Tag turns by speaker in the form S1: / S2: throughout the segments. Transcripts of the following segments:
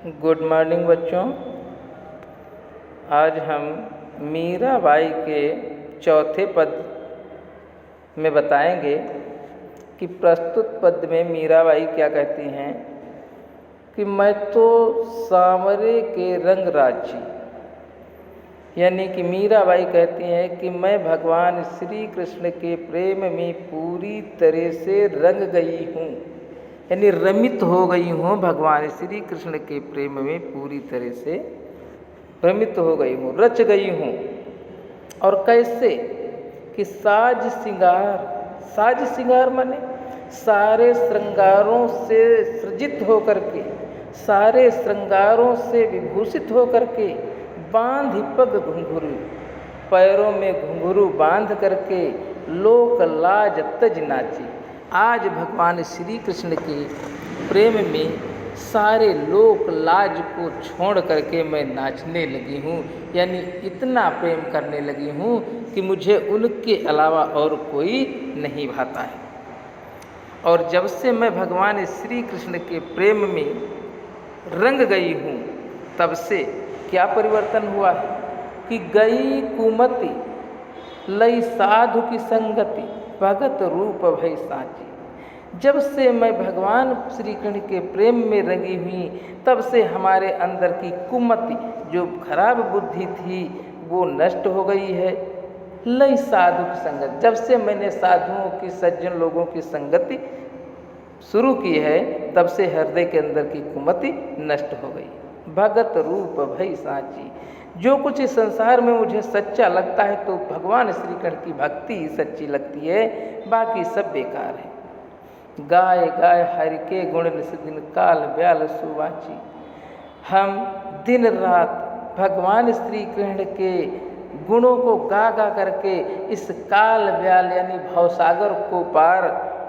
S1: Good morning बच्चों। आज हम मीराबाई के चौथे पद में बताएंगे कि प्रस्तुत पद में मीराबाई क्या कहती हैं कि मैं तो सांवरे के रंग राजी, यानी कि मीराबाई कहती हैं कि मैं भगवान श्री कृष्ण के प्रेम में पूरी तरह से रंग गई हूँ, यानी रमित हो गई हूँ। भगवान श्री कृष्ण के प्रेम में पूरी तरह से रमित हो गई हूँ, रच गई हूँ। और कैसे कि साज श्रृंगार माने सारे श्रृंगारों से सृजित होकर के, सारे श्रृंगारों से विभूषित होकर के, बांध पग घुंघरू, पैरों में घुंघरू बांध करके लोक लाज तज नाची। आज भगवान श्री कृष्ण के प्रेम में सारे लोक लाज को छोड़ करके मैं नाचने लगी हूँ, यानी इतना प्रेम करने लगी हूँ कि मुझे उनके अलावा और कोई नहीं भाता है। और जब से मैं भगवान श्री कृष्ण के प्रेम में रंग गई हूँ, तब से क्या परिवर्तन हुआ है कि गई कुमति लई साधु की संगति, भगत रूप भई साची। जब से मैं भगवान श्री कृष्ण के प्रेम में रंगी हुई, तब से हमारे अंदर की कुमति, जो खराब बुद्धि थी, वो नष्ट हो गई है। लई साधु की संगत, जब से मैंने साधुओं की, सज्जन लोगों की संगति शुरू की है, तब से हृदय के अंदर की कुमति नष्ट हो गई। भगत रूप भई साची, जो कुछ इस संसार में मुझे सच्चा लगता है तो भगवान श्री कृष्ण की भक्ति ही सच्ची लगती है, बाकी सब बेकार है। गाय गाय हरि के गुण निस दिन काल ब्याल सुवाची। हम दिन रात भगवान श्री कृष्ण के गुणों को गा गा करके इस काल ब्याल यानी भवसागर को पार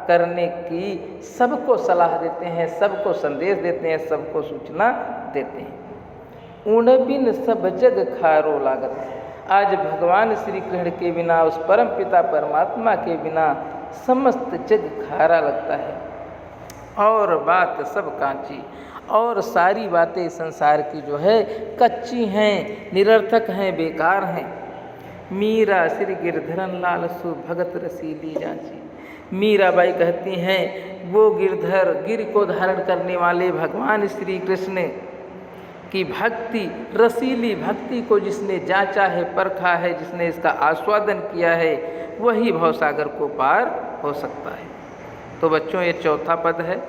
S1: करने की सबको सलाह देते हैं, सबको संदेश देते हैं, सबको सूचना देते हैं। उन बिन सब जग खारो लागत। आज भगवान श्री कृष्ण के बिना, उस परम पिता परमात्मा के बिना समस्त जग खारा लगता है और बात सब कांची, और सारी बातें संसार की जो है कच्ची हैं, निरर्थक हैं, बेकार हैं। मीरा श्री गिरधरन लाल सु भगत रसीली जांची। मीराबाई कहती हैं वो गिरधर, गिर को धारण करने वाले भगवान श्री कृष्ण की भक्ति, रसीली भक्ति को जिसने जांचा है, परखा है, जिसने इसका आस्वादन किया है, वही भवसागर को पार हो सकता है। तो बच्चों, ये चौथा पद है,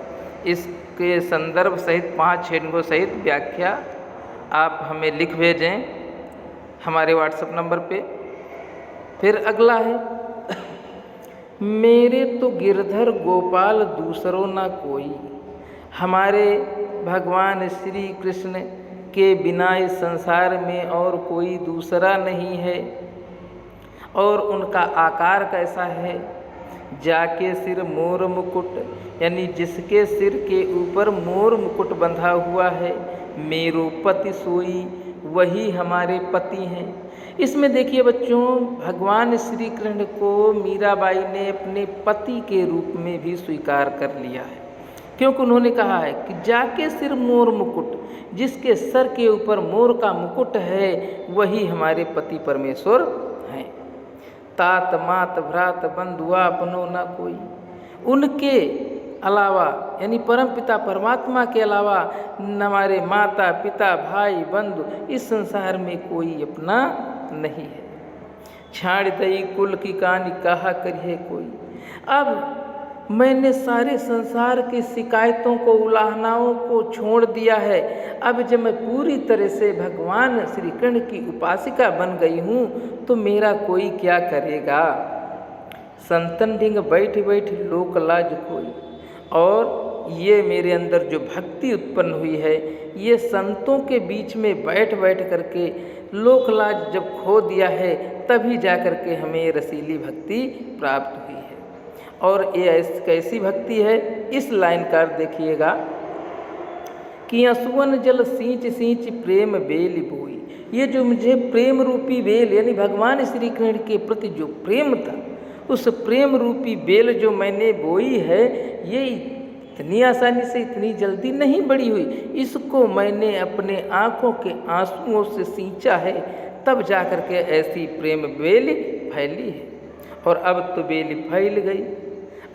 S1: इसके संदर्भ सहित 5 हेडिंगों सहित व्याख्या आप हमें लिख भेजें हमारे व्हाट्सएप नंबर पे। फिर अगला है, मेरे तो गिरधर गोपाल दूसरों ना कोई। हमारे भगवान श्री कृष्ण के बिना इस संसार में और कोई दूसरा नहीं है। और उनका आकार कैसा है? जाके सिर मोर मुकुट, यानी जिसके सिर के ऊपर मोर मुकुट बंधा हुआ है। मेरो पति सोई, वही हमारे पति हैं। इसमें देखिए बच्चों, भगवान श्री कृष्ण को मीराबाई ने अपने पति के रूप में भी स्वीकार कर लिया है, क्योंकि उन्होंने कहा है कि जाके सिर मोर मुकुट, जिसके सर के ऊपर मोर का मुकुट है, वही हमारे पति परमेश्वर हैं। तात मात भ्रात बंधुआ अपनो ना कोई। उनके अलावा, यानी परम पिता परमात्मा के अलावा हमारे माता पिता भाई बंधु इस संसार में कोई अपना नहीं है। छाड़ दई कुल की कहानी कहा करिए कोई। अब मैंने सारे संसार की शिकायतों को, उलाहनाओं को छोड़ दिया है। अब जब मैं पूरी तरह से भगवान श्री कृष्ण की उपासिका बन गई हूँ, तो मेरा कोई क्या करेगा। संतन ढिंग बैठ बैठ लोक लाज कोई। और ये मेरे अंदर जो भक्ति उत्पन्न हुई है, ये संतों के बीच में बैठ बैठ करके लोक लाज जब खो दिया है, तभी जा कर के हमें रसीली भक्ति प्राप्त हुई है। और ये कैसी भक्ति है, इस लाइन का देखिएगा कि असुवन जल सींच सींच प्रेम बेल बोई। ये जो मुझे प्रेम रूपी बेल, यानी भगवान श्री कृष्ण के प्रति जो प्रेम था, उस प्रेम रूपी बेल जो मैंने बोई है, ये इतनी आसानी से, इतनी जल्दी नहीं बड़ी हुई। इसको मैंने अपने आँखों के आंसुओं से सींचा है, तब जा कर के ऐसी प्रेम बेल फैली है। और अब तो बेल फैल गई।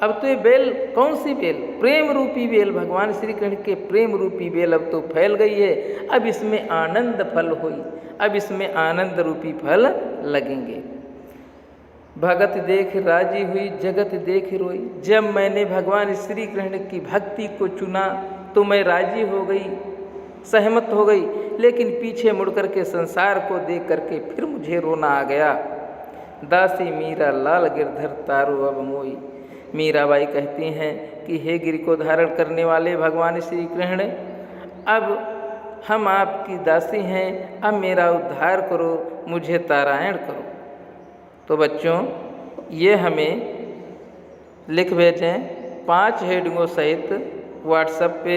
S1: अब तो ये बेल, कौन सी बेल? प्रेम रूपी बेल, भगवान श्री कृष्ण के प्रेम रूपी बेल अब तो फैल गई है। अब इसमें आनंद फल हुई, अब इसमें आनंद रूपी फल लगेंगे। भगत देख राजी हुई, जगत देख रोई। जब मैंने भगवान श्री कृष्ण की भक्ति को चुना तो मैं राजी हो गई, सहमत हो गई, लेकिन पीछे मुड़ कर के संसार को देख करके फिर मुझे रोना आ गया। दासी मीरा लाल गिरधर तारो अब मोई। मीराबाई कहती हैं कि हे गिर को धारण करने वाले भगवान श्री कृष्ण, अब हम आपकी दासी हैं, अब मेरा उद्धार करो, मुझे तारायण करो। तो बच्चों, ये हमें लिख भेजें 5 हेडिंगों सहित व्हाट्सएप पे